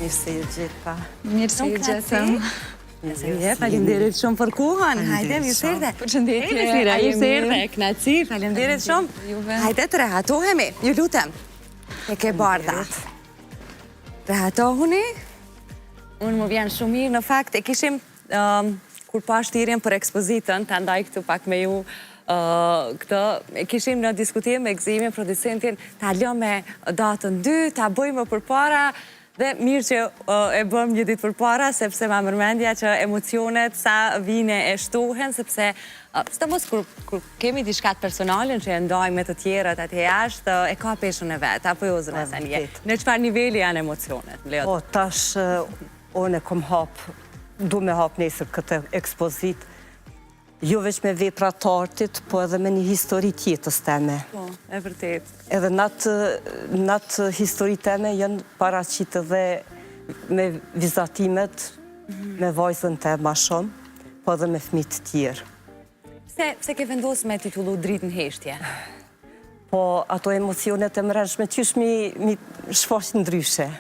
Mirë se ju gjitha. Mirë se ju gjithëm. Falemderit shumë për kohën. Hajde, mirë se erdhe. Përshëndetje. Mirë se erdhe, knaci. Falemderit shumë. Hajde të rehatohemi, ju lutem. E ke bardat. Rehatohuni. Unë më vjen shumë mirë, në fakt e kishim kur pa shtirjen për ekspozitën, të ndaj këtu pak me ju këtë, e kishim në diskutim me Gëzimin, producentin, ta lëm me datën 2, ta bëjmë përpara, dhe mirë që e bëm një ditë përpara, sepse ma mërmendja që emocionet sa vine e shtohen, sepse së mos kur kemi diçkat personalin që e ndajmë me të tjerët atë jashtë, e ka peshën e vetë, apo jo zënë e senje. Në çfarë niveli janë emocionet? Po, tash unë e kom du me hap nesër këtë ekspozit, jo veç me vepra të artit, po edhe me një histori tjetës teme. Po, e vërtet. Edhe natë histori teme janë paraqitë dhe me vizatimet, me vajzën te ma shumë, po edhe me fëmijë të tjerë. Pse ke vendosur me titullu Dritë në heshtje? Po, ato emocionet e mërëshme, qysh mi shfaqin ndryshe,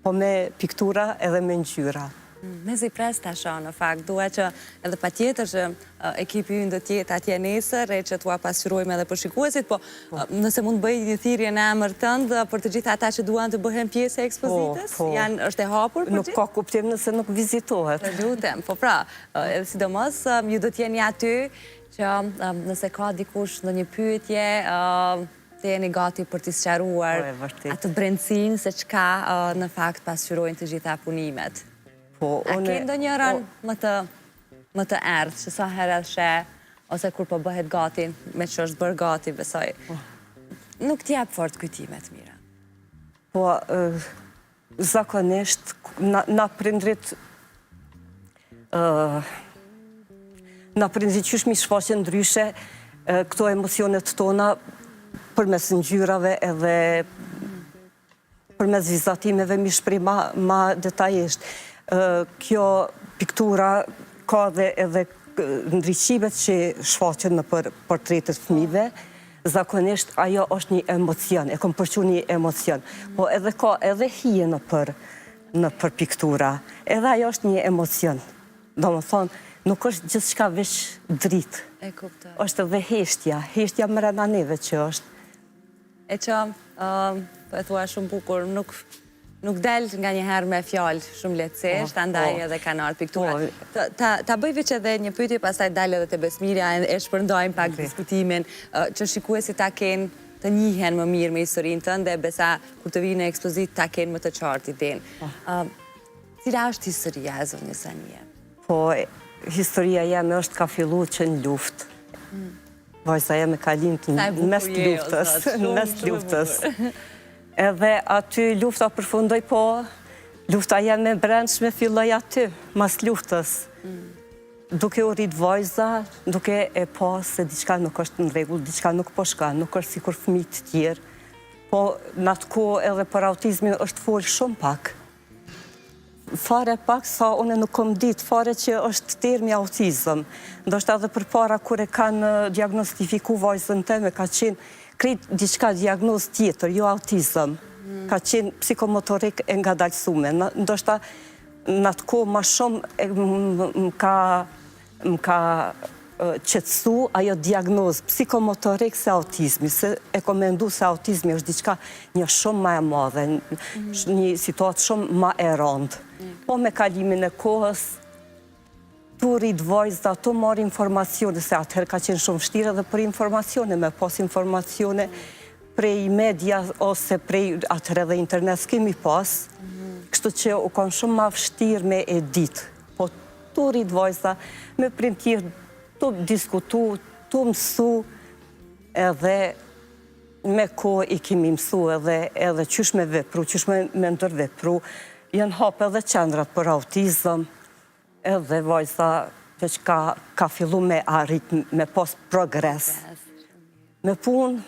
po me piktura edhe me ngjyra. Me zi pres të asha, në fakt, duhe që edhe pa tjetër që ekipi ju në do tjetë atje nesër, e që tua pasqyrojme edhe për shikuesit, po nëse mund bëj një thirrje në emër tënd për të gjithë ata që duan të bëhen pjesë e ekspozitës, është e hapur për gjithë? Nuk ka kuptim nëse nuk vizitohet. Të lutem, po pra, edhe sidomos, ju do t'jeni aty që nëse ka dikush në një pyetje, të jeni gati për t'i sqaruar atë brendësinë se çka në fakt pasqyrojnë të gjitha punimet. A ke ndonjëran më të erdhë, që sa herë she, ose kur po bëhet gati, me që është bërë gati, besoj, nuk t'jep fort kujtimet mira? Po, zakonisht, na prindrit qysh mi shfaqen ndryshe këto emocionet tona përmes ngjyrave edhe përmes vizatimeve mi shprej ma detajisht. Kjo piktura ka dhe edhe ndriqimet që shfaqen në portretet fëmijëve, zakonisht ajo është një emocion, e kom përqu një emocion, po edhe ka edhe hije në për piktura, edhe ajo është një emocion. Do më thonë, nuk është gjithçka veç dritë. E kuptoj. është edhe heshtja mrena neve që është. E që, po e thua shumë bukur, nuk del nga një herë me fjallë shumë lehtësisht, andaj edhe kanë ardhur pikturat. Ta bëj veç edhe një pyetje, pastaj dalë edhe te Besmirja, e shpërndajmë pak diskutimin, që shikuesit ta kenë të njihen më mirë me historinë tënde, besa kur të vinë në ekspozit ta kenë më të qartë idenë. Cila është historia e zonjës Sanje? Po, historia jeme është ka fillu që në luftë. Vajza jeme ka lindë në mes luftës. Edhe aty lufta përfundoj, po lufta jeme brendshme filloj aty, mas luftës. Duke u rrit vajza, duke e pa se diçka nuk është në rregull, diçka nuk po shka, nuk është sikur fëmijë të tjerë. Po në atë kohë edhe për autizmin është folë shumë pak. Fare pak sa unë nuk kom ditë fare që është termi autizëm. Ndoshta edhe përpara kur e kanë diagnostifiku vajzën teme, ka qenë krejt diçka diagnoz tjetër, jo autizëm. Ka qenë psikomotorik e ngadalësume. Ndoshta në atë kohë ma shumë më ka qetësu ajo diagnoz psikomotorik se autizmi, se e komendu se autizmi është diçka një shumë ma e madhe, një situatë shumë ma e rëndë. Po me kalimin e kohës, tu rrit vajzda, tu marrë informacione, se atëherë ka qenë shumë vështirë edhe për informacione, me pas informacione prej media ose prej atëherë edhe internet s'kemi pas, kështu që u kanë shumë ma vështirë me edit. Po tu rrit vajzda, me printjerë, tu diskutu, tu mësu, edhe me kohë i kemi mësu edhe qysh me vepru, qysh me ndërvepru, janë hapë edhe qendrat për autizëm, edhe vajza që ka fillu me arrit, me pas progres. Me pun,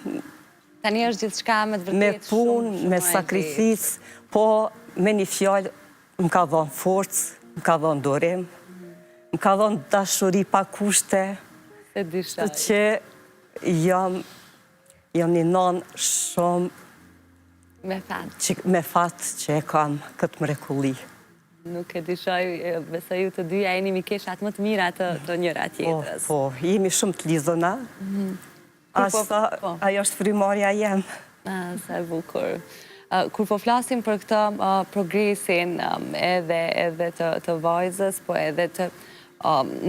Tani është gjithçka me të me vërtet shumë pun, me sakrificë, po me një fjallë më ka dhënë forcë, më ka dhënë durim, më ka dhënë dashuri pa kushte, që jam një nanë shumë Me fat. Me fat që e kam këtë mrekulli. Nuk e dishoj, besoj ju të dyja jeni mikeshat më të mira të njëra tjetrës. Po, jemi shumë të lidhuna. Ajo është frymarrja jem. Sa bukur. Kur po flasim për këtë progresin edhe të vajzës, po edhe të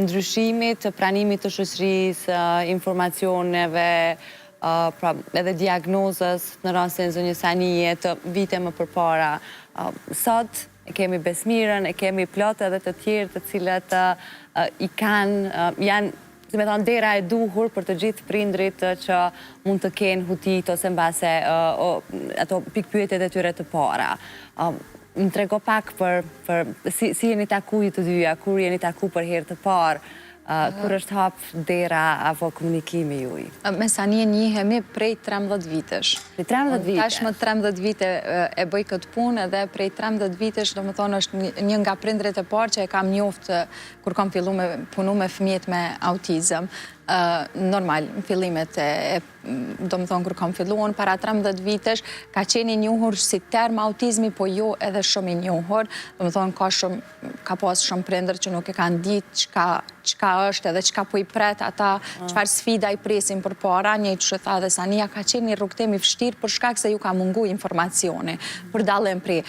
ndryshimit, të pranimit të shoqërisë, informacioneve, edhe diagnozës në rastin zonjë Sanije të vite më përpara. Sot e kemi Besmirën, e kemi plot edhe të tjerë të cilët i janë, si me thonë, dera e duhur për të gjithë prindrit që mund të kenë hutit ose mbase ato pikpyetjet e tyre të para. Më trego pak për si jeni taku ju të dyja, kur jeni taku për herë të parë, kur është hap dera apo komunikimi juj? Me Sanije njihemi prej 13 vitesh. Prej 13 vitesh? Tash më 13 vite e bëj këtë punë edhe prej 13 vitesh, do më thonë, është një nga prindrit e parë që e kam njoftë kur kam fillu me punu me fëmijët me autizëm. Normal, në fillimet do më thonë, kur kam filluon, para 13 vitesh, ka qeni njohur si term autizmi, po jo edhe shumë i njohur. Do më thonë, ka pas shumë prindër që nuk e kanë ditë qka është edhe qka po i pret ata, qfar sfida i presin për para, një që tha dhe Sanija ka qenë një rrugtim i vështirë për shkak se ju ka mungu informacioni. Për dalën pri,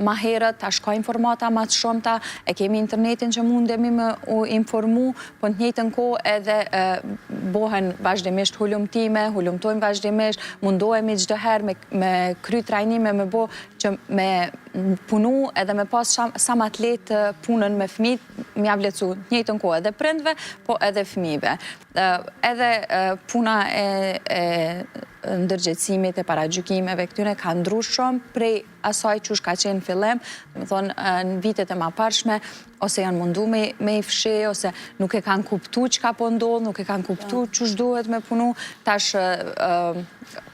ma herët, tash ka informata ma të shumëta, e kemi internetin që mundemi me u informu, po në njëjtën kohë edhe bohen vazhdimisht hulumtojmë vazhdimisht, mundohemi çdo herë me kry trajnime, me bo që me punu edhe me pas sa më të lehtë punën me fëmijët, m'ja vlecu njëjtën kohë edhe prindve, po edhe fëmijëve. Edhe puna e ndërgjegjësimit e paragjykimeve këtyre ka ndryshuar shumë prej asaj që ka qenë fillim, do të thonë në vitet e mëparshme, ose janë mundu me i fshi, ose nuk e kanë kuptu çka po ndodh, nuk e kanë kuptu ç'është duhet me punu. Tash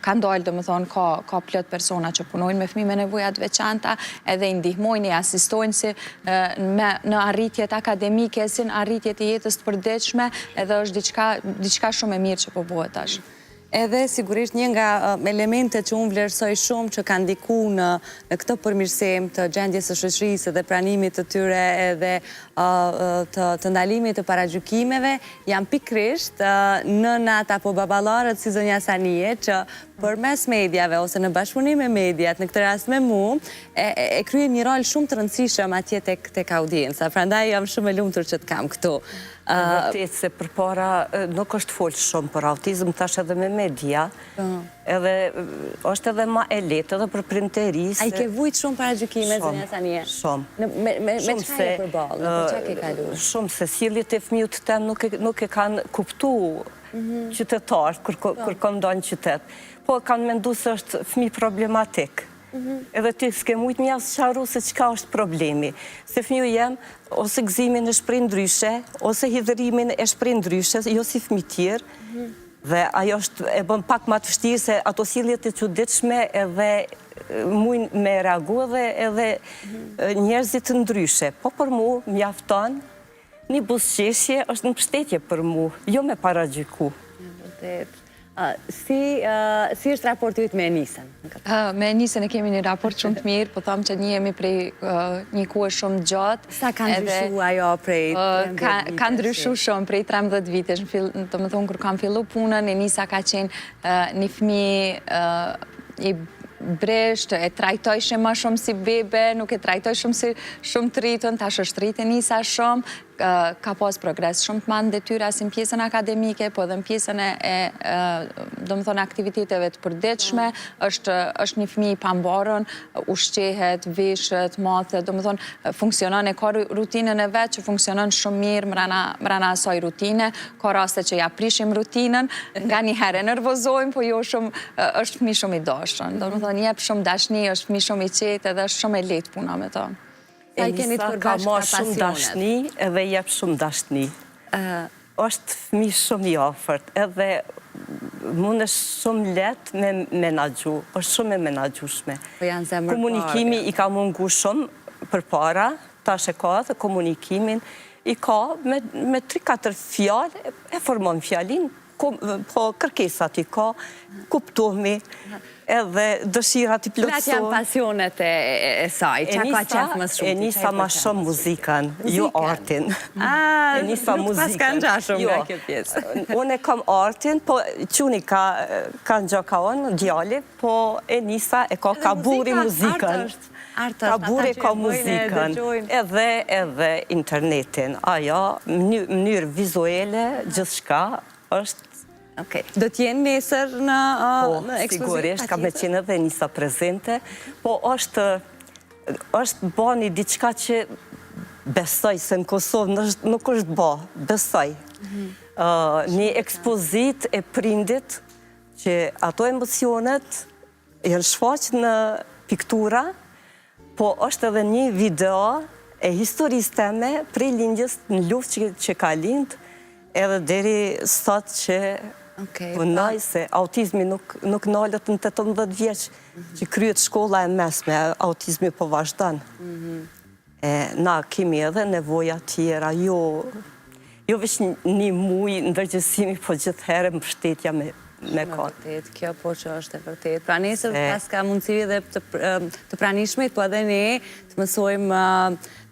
ka ndalë, do të thonë, ka plot persona që punojnë me fëmijë me nevoja të veçanta, edhe i ndihmojnë, i asistojnë si në arritjet akademike, si në arritjet e jetës të përditshme, edhe është diçka shumë e mirë që po bëhet tash. Edhe sigurisht një nga elementet që unë vlerësoj shumë që kanë ndiku në këtë përmirësim të gjendjes së shoqërisë dhe pranimit të tyre edhe të ndalimit të paragjykimeve janë pikrisht nënat apo baballarët si zonja Sanije që përmes mediave ose në bashkëpunim me mediat, në këtë rast me mu, e kryen një rol shumë të rëndësishëm atje tek audienca. Prandaj jam shumë e lumtur që të kam këtu. Vërtet se përpara nuk është folë shumë për autizëm, tash edhe me media, edhe është edhe ma e letë edhe për printerisë. A i ke vujt shumë paragjykime, zonja Sanije? Shumë. Me qka e përballë? Me qa ke kalu? Shumë, se sjelljet e fëmijët tem nuk e kanë kuptu qytetarë kur kanë dalë në qytet. Po kanë mendu se është fëmijë problematik. Edhe ti s'ke mujt më jasë qaru se qka është problemi. Se fëmiju jem, ose gëzimin e shprej ndryshe, ose hidhërimin e shprej ndryshe, jo si fëmijë tjerë. Dhe ajo e bën pak ma të vështirë se ato sjelljet e çuditshme edhe mujnë me reagu edhe njerëzit të ndryshe. Po për mu, mjafton, një buzëqeshje është në mbështetje për mu, jo me paragjyku. Si është raporti yt me Enisën? Me Enisën e kemi një raport shumë të mirë, po thamë që njihemi prej një kohë shumë gjatë. Sa ka ndryshu ajo prej 13 vitesh? Ka ndryshu shumë prej 13 vitesh. Do të thonë, kur kam fillu punën, Enisa ka qenë një fëmijë i bresht, e trajtojshë ma shumë si bebe, nuk e trajtojshëm si shumë të rritën, tash është rritë Enisa shumë, ka pas progres shumë të madh në detyra si në pjesën akademike, po edhe në pjesën do më thonë aktiviteteve të përditshme, është një fëmijë i pambarën, ushqehet, veshët, mathet, do më thonë funksionon, e ka rutinën e vetë që funksionon shumë mirë mrena asaj rutine, ka raste që ja prishim rutinën, nga një herë e nervozojmë, po jo shumë, është fëmijë shumë i dashur, do më thonë jep shumë dashni, është fëmijë shumë i qetë edhe është shumë e lehtë puna me to. Enisa ka marrë shumë dashni edhe jep shumë dashni. është fëmijë shumë i afërt, edhe mund është shumë letë me menagju, është shumë e menagjushme. Komunikimi i ka mungu shumë për para, tash e ka dhe komunikimin i ka me 3-4 fjallë, e formon fjallin, po kërkesat i ka, kuptohemi, edhe dëshirat i plotësojnë. Cilat janë pasionet e saj? Qa ka qef më shumë? E nisa ma shumë muzikan, jo artin. E nisa muzikan. Nuk pas ka nxa shumë nga kjo pjesë. Unë e kam artin, po quni ka nxo ka onë, djali, po e nisa e ka buri muzikan. Ka buri ka muzikën, edhe internetin. Ajo, mënyrë vizuele, gjithë shka, është... Do t'jenë nesër në ekspozitë? Sigurisht, ka me qenë edhe njësa prezente, po është bani diçka që besoj, se në Kosovë nuk është ba, besoj. Një ekspozit e prindit, që ato emocionet janë shfaq në piktura, po është edhe një video e historisë teme prej lindjes në luft që ka lind, edhe deri sot që punoj se autizmi nuk nalët në 18 vjeç që kryet shkolla e mesme, autizmi po vazhdan. Na kemi edhe nevoja tjera, jo veç një muj ndërgjësimi, po gjithë herë mbështetja me konë. Kjo po që është e vërtet. Pra nesër pas ka mundësivi dhe të pranishmit, po edhe ne të mësojmë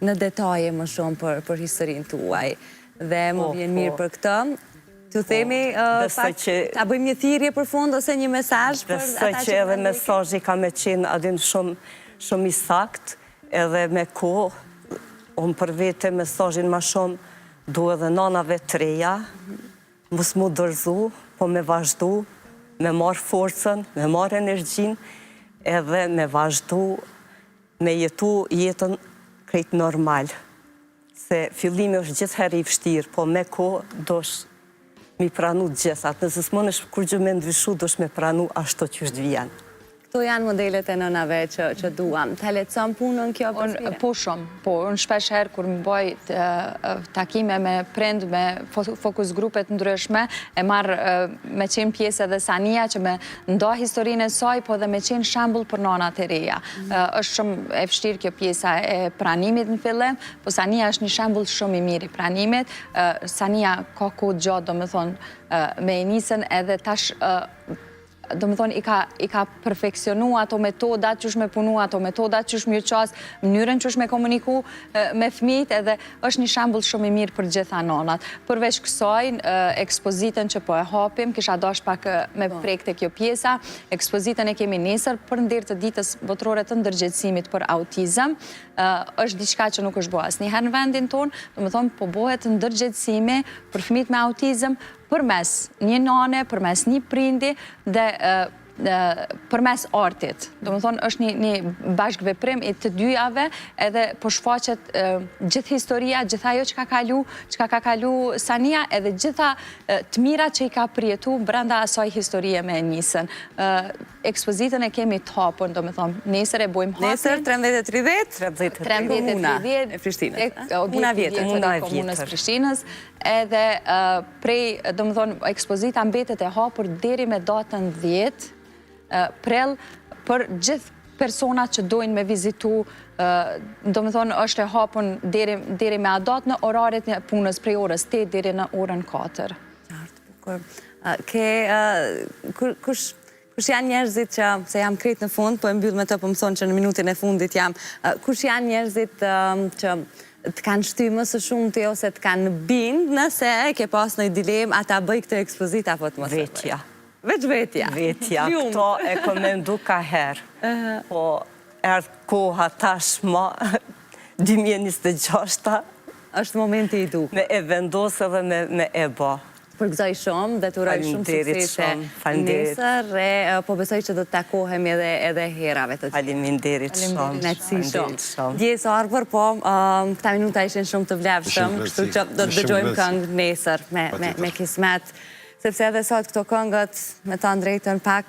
në detaje më shumë për historinë tuaj. Dhe më vjen mirë për këtë. Të themi, ta bëjmë një thirrje për fund ose një mesazh për ata që... Besoj që edhe mesazhi ka me qenë adin shumë i sakt, edhe me kohë, unë për vete mesazhin ma shumë, du edhe nanave të reja, mos mu dërzu, po me vazhdu, me marë forcën, me marë energjin, edhe me vazhdu, me jetu jetën krejt normal. Se fillimi është gjithë herë i vështirë, po me kohë dosh mi pranu gjithat. Nëse s'mon është kur gjë me ndryshu, dosh me pranu ashtu që është vjen. Këto janë modelet e nënave që duam. Ta letëson punën kjo përspire? Po shumë, po. Unë shpesh herë kur më boj takime me prind, me fokus grupet ndryshme, e marrë me qenë pjesë edhe Sania që me ndo historinë e saj, po dhe me qenë shambull për nanat e reja. është shumë e vështirë kjo pjesa e pranimit në fillim, po Sania është një shambull shumë i mirë i pranimit. Sania ka kohë gjatë, do me thonë, me Enisën edhe tash... do më thonë, i ka perfekcionu ato metodat që është me punu, ato metodat që është me qasë, mënyrën që është me komuniku me fëmijët, edhe është një shambull shumë i mirë për gjitha nonat. Përveç kësaj, ekspozitën që po e hapim, kisha dash pak me prek të kjo pjesa, ekspozitën e kemi nesër për ndirë të ditës botërore të ndërgjegjësimit për autizëm, është diçka që nuk është bo asnjëherë në vendin tonë, do më thonë, po bohet ndërgjegjësimi për fëmijët me autizëm, përmes një nane, përmes një prindi dhe përmes artit. Do më thonë, është një bashkëveprim i të dyjave, edhe po shfaqet gjithë historia, gjitha jo që ka kalu Sania, edhe gjitha të mira që i ka përjetu brenda asaj historie me Enisën. Ekspozitën e kemi të hapën, do më thonë, nesër e bojmë hapën. Nesër, 13:30, komuna e Prishtinës. Komuna komunës Prishtinës, edhe prej, do më thonë, ekspozita mbetet e hapur deri me datën 10 prell për gjithë personat që dojnë me vizitu, do më thonë, është e hapun deri me adat në orarit në punës prej orës 8 deri në orën 4. Kush janë njerëzit që, se jam krejt në fund, po e mbyll me të po më thonë që në minutin e fundit jam, kush janë njerëzit që të kanë shty më së shumë të ose të kanë bind nëse ke pas në i dilem ata bëj këtë ekspozit apo të mos e bëj? Vetja. Veç vetja? Vetja, këto e komendu ka herë. Po, erdhë koha tashma, 2026, është momenti i dukë. me e vendosë dhe me e ba. Përgëzoj shumë dhe të uroj shumë suksese nesër, po besoj që do të takohemi edhe herave të tjera. Faleminderit shumë. Nëtësi shumë. Djesë arbër, po, këta minuta ishin shumë të vlefshëm, kështu që do të dëgjojmë këngë nesër me kismet. Sepse edhe sot këto këngët me ta ndrejtën pak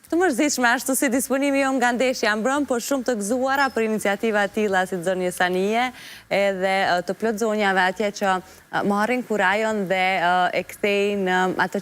të mërzitshme ashtu si disponimi jo nga ndeshja mbrëm, por shumë të gëzuara për iniciativa tilla si zonje Sanie, edhe të plot zonjave atje që marrin kurajon dhe e kthejnë atë